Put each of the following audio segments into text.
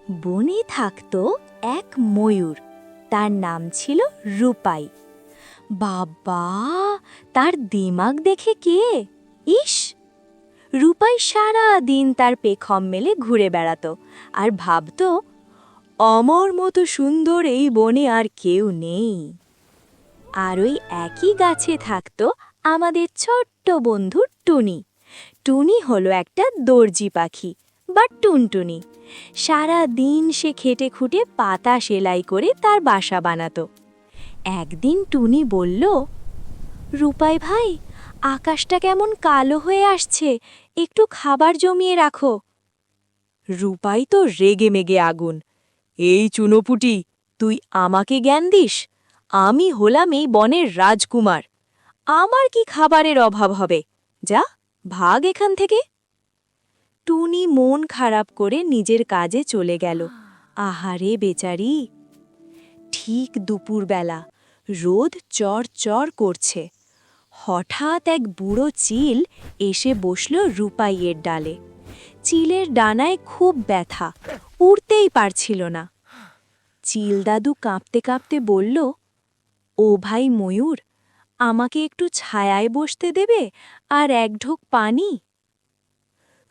বনে থাকত এক ময়ূর, তার নাম ছিল রূপাই। বাবা, তার দিমাগ দেখে কে! ইস! রূপাই সারা দিন তার পেখম মেলে ঘুরে বেড়াতো আর ভাবত, আমার মতো সুন্দর এই বনে আর কেউ নেই। আর ওই একই গাছে থাকত আমাদের ছোট্ট বন্ধু টুনি। টুনি হলো একটা দর্জি পাখি বা টুনটুনি। সারা দিন সে খেটে খুঁটে পাতা সেলাই করে তার বাসা বানাতো। একদিন টুনি বলল, রূপাই ভাই, আকাশটা কেমন কালো হয়ে আসছে, একটু খাবার জমিয়ে রাখো। রূপাই তো রেগে মেগে আগুন। এই চুনোপুটি, তুই আমাকে জ্ঞান দিস? আমি হলাম এই বনের রাজকুমার, আমার কি খাবারের অভাব হবে? যা, ভাগ এখান থেকে। টুনি মন খারাপ করে নিজের কাজে চলে গেল। আহারে বেচারি! ঠিক দুপুরবেলা রোদ চড় করছে। হঠাৎ এক বুড়ো চিল এসে বসল রূপাইয়ের ডালে। চিলের ডানায় খুব ব্যথা, উড়তেই পারছিল না। চিল দাদু কাঁপতে কাঁপতে বলল, ও ভাই ময়ূর, আমাকে একটু ছায়ায় বসতে দেবে আর এক ঢোক পানি?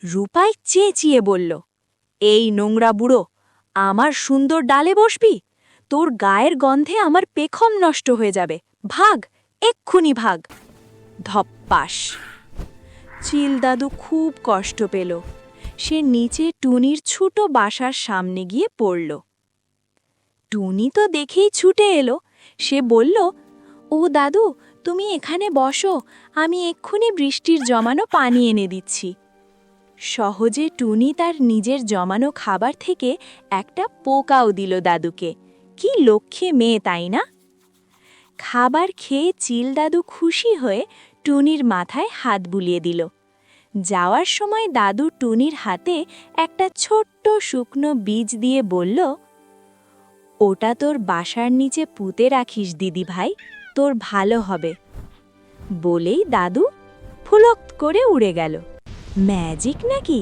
রূপাই চেঁচিয়ে বলল, এই নোংরা বুড়ো, আমার সুন্দর ডালে বসবি? তোর গায়ের গন্ধে আমার পেখম নষ্ট হয়ে যাবে, ভাগ, এক্ষুনি ভাগ। ধপ্পাস! চিল দাদু খুব কষ্ট পেল। সে নিচে টুনির ছোট বাসার সামনে গিয়ে পড়ল। টুনি তো দেখেই ছুটে এলো। সে বলল, ও দাদু, তুমি এখানে বসো, আমি এক্ষুনি বৃষ্টির জমানো পানি এনে দিচ্ছি। সহজে টুনি তার নিজের জমানো খাবার থেকে একটা পোকাও দিল দাদুকে। কি লক্ষ্মী মেয়ে, তাই না? খাবার খেয়ে চিল দাদু খুশি হয়ে টুনির মাথায় হাত বুলিয়ে দিল। যাওয়ার সময় দাদু টুনির হাতে একটা ছোট্ট শুকনো বীজ দিয়ে বলল, ওটা তোর বাসার নিচে পুঁতে রাখিস দিদি ভাই, তোর ভালো হবে। বলেই দাদু ফুলক করে উড়ে গেল। ম্যাজিক নাকি?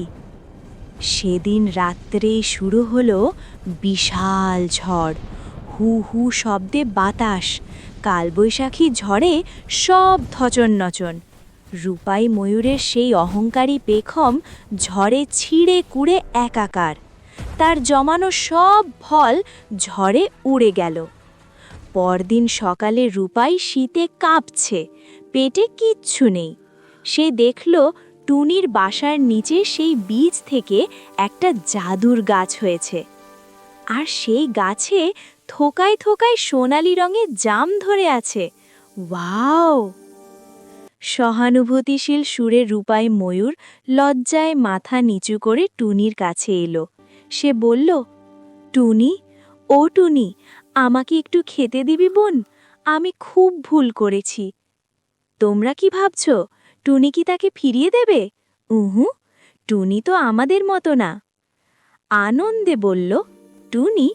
সেদিন রাত্রেই শুরু হলো বিশাল ঝড়। হু হু শব্দে বাতাস, কালবৈশাখী ঝড়ে সব থচননচন। রূপাই ময়ূরের সেই অহংকারী পেখম ঝড়ে ছিঁড়ে কুড়ে একাকার। তার জমানো সব ফল ঝড়ে উড়ে গেল। পরদিন সকালে রূপাই শীতে কাঁপছে, পেটে কিচ্ছু নেই। সে দেখল টুনির বাসার নিচে সেই বীজ থেকে একটা জাদুর গাছ হয়েছে। আর সেই গাছে থোকায় থোকায় সোনালি রঙে জাম ধরে আছে। ওয়াও! সহানুভূতিশীল সুরে রূপাই ময়ূর লজ্জায় মাথা নিচু করে টুনির কাছে এলো। সে বলল, টুনি, ও টুনি, আমাকে একটু খেতে দিবি বোন? আমি খুব ভুল করেছি। তোমরা কি ভাবছ, টুনি কি তাকে ফিরিয়ে দেবে? উহু, টুনি তো আমাদের মতো না। আনন্দে বলল টুনি,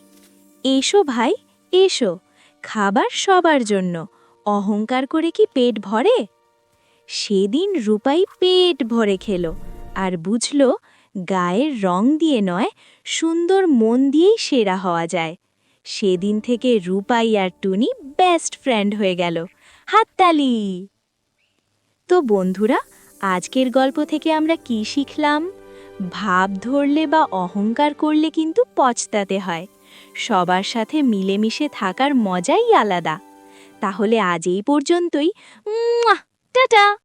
এসো ভাই, এসো, খাবার সবার জন্য, অহংকার করে কি পেট ভরে? সেদিন রূপাই পেট ভরে খেল আর বুঝল, গায়ের রং দিয়ে নয়, সুন্দর মন দিয়েই সেরা হওয়া যায়। সেদিন থেকে রূপাই আর টুনি বেস্ট ফ্রেন্ড হয়ে গেল। হাততালি! তো বন্ধুরা, আজকের গল্প থেকে আমরা কি শিখলাম? ভাব ধরলে বা অহংকার করলে কিন্তু পচতাতে হয়। সবার সাথে মিলেমিশে থাকার মজাই আলাদা। তাহলে আজ এই পর্যন্তই। টাটা!